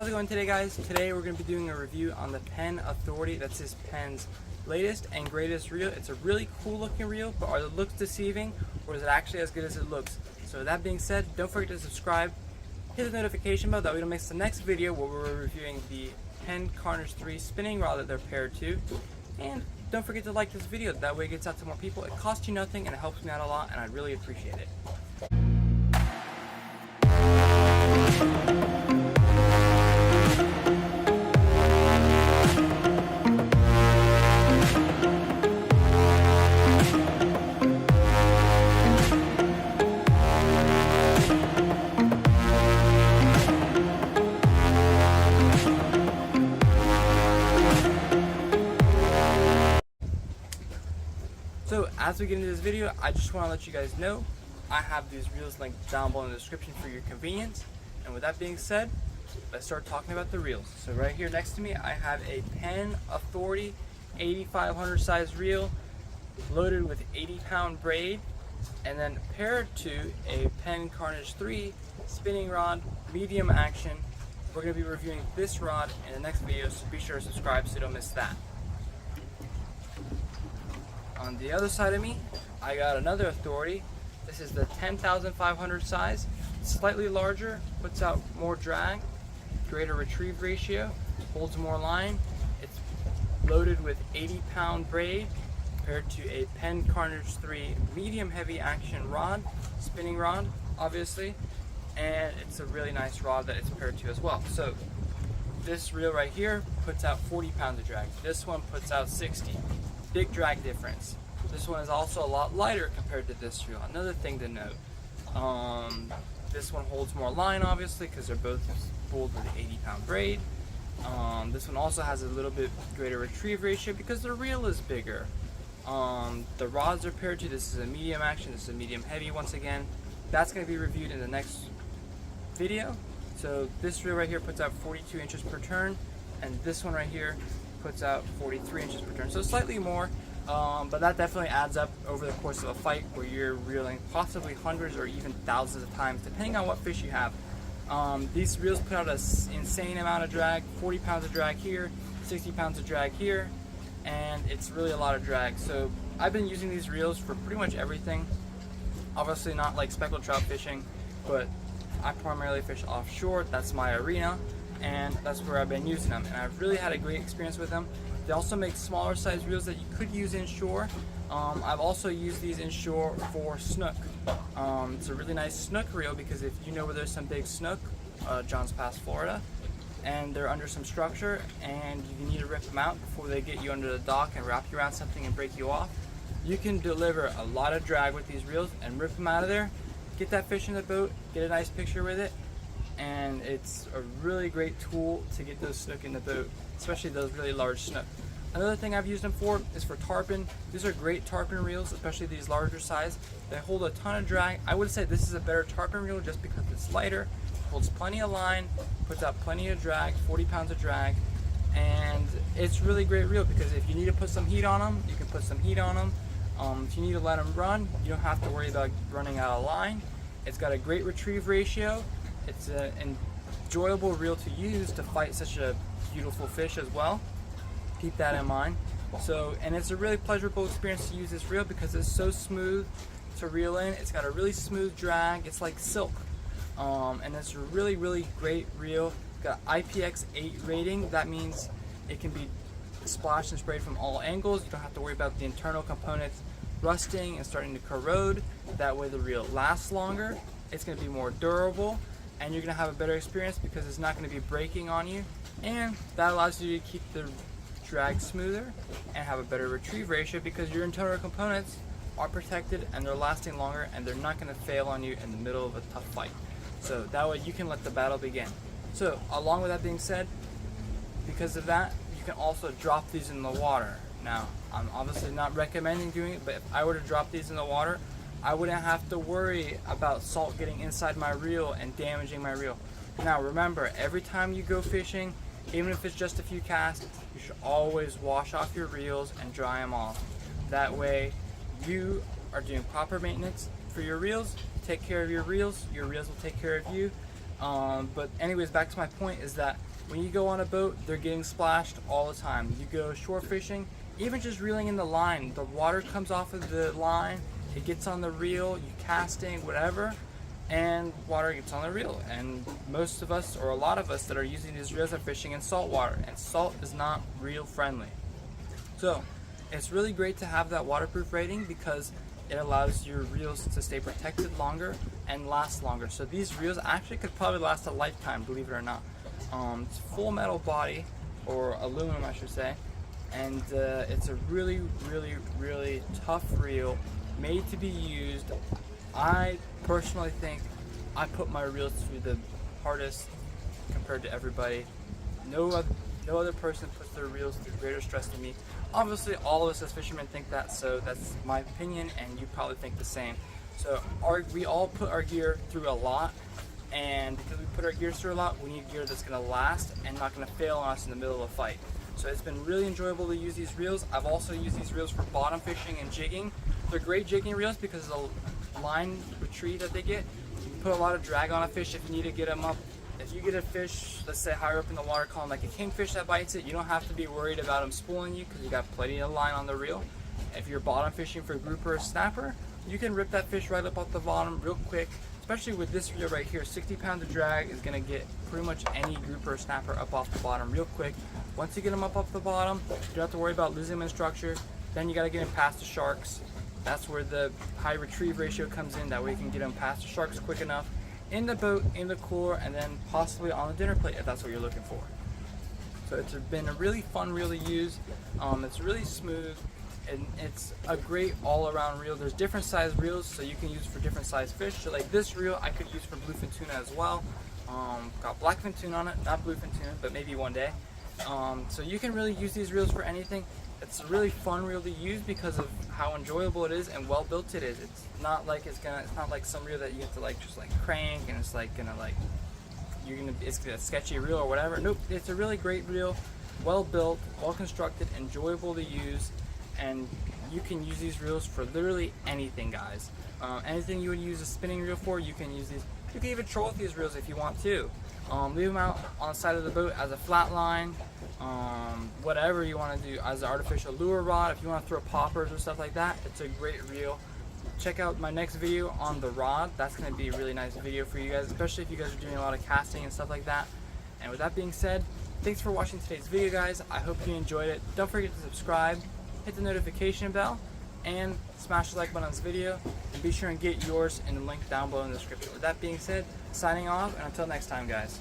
How's it going today, guys? Today we're going to be doing a review on the Penn Authority. That's this Penn's latest and greatest reel. It's a really cool looking reel, but are the looks deceiving or is it actually as good as it looks? So that being said, don't forget to subscribe, hit the notification bell, that way you don't miss the next video where we're reviewing the Penn Carnage 3 spinning rod that they're paired to. And don't forget to like this video, that way it gets out to more people. It costs you nothing and it helps me out a lot, and I really appreciate it. So as we get into this video, I just want to let you guys know I have these reels linked down below in the description for your convenience. And with that being said, let's start talking about the reels. So right here next to me, I have a Penn Authority 8500 size reel loaded with 80-pound braid, and then paired to a Penn Carnage 3 spinning rod, medium action. We're going to be reviewing this rod in the next video, so be sure to subscribe so you don't miss that. On the other side of me, I got another Authority. This is the 10,500 size, slightly larger, puts out more drag, greater retrieve ratio, holds more line. It's loaded with 80-pound braid, paired to a Penn Carnage 3 medium heavy action rod, spinning rod, obviously, and it's a really nice rod that it's paired to as well. So this reel right here puts out 40 pounds of drag. This one puts out 60. Big drag difference. This one is also a lot lighter compared to this reel. Another thing to note, this one holds more line obviously because they're both spooled with 80-pound braid. This one also has a little bit greater retrieve ratio because the reel is bigger. The rods are paired to, this is a medium action, this is a medium heavy once again. That's going to be reviewed in the next video. So this reel right here puts out 42 inches per turn, and this one right here puts out 43 inches per turn, so slightly more, but that definitely adds up over the course of a fight where you're reeling possibly hundreds or even thousands of times depending on what fish you have. These reels put out an insane amount of drag, 40 pounds of drag here, 60 pounds of drag here, and it's really a lot of drag. So I've been using these reels for pretty much everything. Obviously not like speckled trout fishing, but I primarily fish offshore. That's my arena, and that's where I've been using them, and I've really had a great experience with them. They also make smaller size reels that you could use inshore. I've also used these inshore for snook. It's a really nice snook reel because if you know where there's some big snook, Johns Pass, Florida, and they're under some structure and you need to rip them out before they get you under the dock and wrap you around something and break you off, you can deliver a lot of drag with these reels and rip them out of there, get that fish in the boat, get a nice picture with it, and it's a really great tool to get those snook in the boat, especially those really large snook. Another thing I've used them for is for tarpon. These are great tarpon reels, especially these larger size. They hold a ton of drag. I would say this is a better tarpon reel just because it's lighter, holds plenty of line, puts out plenty of drag, 40 pounds of drag, and it's really great reel because if you need to put some heat on them, you can put some heat on them. If you need to let them run, you don't have to worry about running out of line. It's got a great retrieve ratio. It's an enjoyable reel to use to fight such a beautiful fish as well. Keep that in mind. So, and it's a really pleasurable experience to use this reel because it's so smooth to reel in. It's got a really smooth drag. It's like silk. And it's a really, really great reel. It's got IPX8 rating. That means it can be splashed and sprayed from all angles. You don't have to worry about the internal components rusting and starting to corrode. That way the reel lasts longer. It's going to be more durable, and you're going to have a better experience because it's not going to be breaking on you, and that allows you to keep the drag smoother and have a better retrieve ratio because your internal components are protected and they're lasting longer and they're not going to fail on you in the middle of a tough fight. So that way you can let the battle begin. So along with that being said, because of that, you can also drop these in the water. Now, I'm obviously not recommending doing it, but if I were to drop these in the water, I wouldn't have to worry about salt getting inside my reel and damaging my reel. Now remember, every time you go fishing, even if it's just a few casts, you should always wash off your reels and dry them off. That way you are doing proper maintenance for your reels. Take care of your reels will take care of you. But anyways, back to my point is that When you go on a boat, they're getting splashed all the time. You go shore fishing, even just reeling in the line, the water comes off of the line, it gets on the reel, you casting, whatever, and water gets on the reel. And most of us, or a lot of us that are using these reels, are fishing in salt water, and salt is not reel friendly. So it's really great to have that waterproof rating because it allows your reels to stay protected longer and last longer. So these reels actually could probably last a lifetime, believe it or not. It's full metal body, or aluminum I should say, and it's a really tough reel made to be used. I personally think I put my reels through the hardest compared to everybody. No other person puts their reels through greater stress than me. Obviously all of us as fishermen think that, so that's my opinion, and you probably think the same. So we all put our gear through a lot, and because we put our gear through a lot, we need gear that's going to last and not going to fail on us in the middle of a fight. So it's been really enjoyable to use these reels. I've also used these reels for bottom fishing and jigging. They're great jigging reels because of the line retrieve that they get. You can put a lot of drag on a fish if you need to get them up. If you get a fish, let's say higher up in the water column, like a kingfish that bites it, you don't have to be worried about them spooling you because you got plenty of line on the reel. If you're bottom fishing for grouper or snapper, you can rip that fish right up off the bottom real quick. Especially with this reel right here, 60 pounds of drag is going to get pretty much any grouper or snapper up off the bottom real quick. Once you get them up off the bottom, you don't have to worry about losing them in structure. Then you got to get them past the sharks. That's where the high retrieve ratio comes in. That way you can get them past the sharks quick enough in the boat, in the cooler, and then possibly on the dinner plate if that's what you're looking for. So it's been a really fun reel to use. It's really smooth, and it's a great all-around reel. There's different size reels, so you can use for different size fish. So like this reel I could use for bluefin tuna as well. Got blackfin tuna on it, not bluefin tuna, but maybe one day. So you can really use these reels for anything. It's a really fun reel to use because of how enjoyable it is and well built it is. It's not like it's not like some reel that you have to like just like crank and it's like gonna like it's a sketchy reel or whatever. Nope, it's a really great reel, well built, well constructed, enjoyable to use, and you can use these reels for literally anything, guys. Anything you would use a spinning reel for, you can use these. You can even troll with these reels if you want to. Leave them out on the side of the boat as a flat line, whatever you want to do, as an artificial lure rod. If you want to throw poppers or stuff like that, it's a great reel. Check out my next video on the rod. That's going to be a really nice video for you guys, especially if you guys are doing a lot of casting and stuff like that. And with that being said, thanks for watching today's video, guys. I hope you enjoyed it. Don't forget to subscribe, hit the notification bell, and smash the like button on this video, and be sure and get yours in the link down below in the description. With that being said, signing off, and until next time, guys.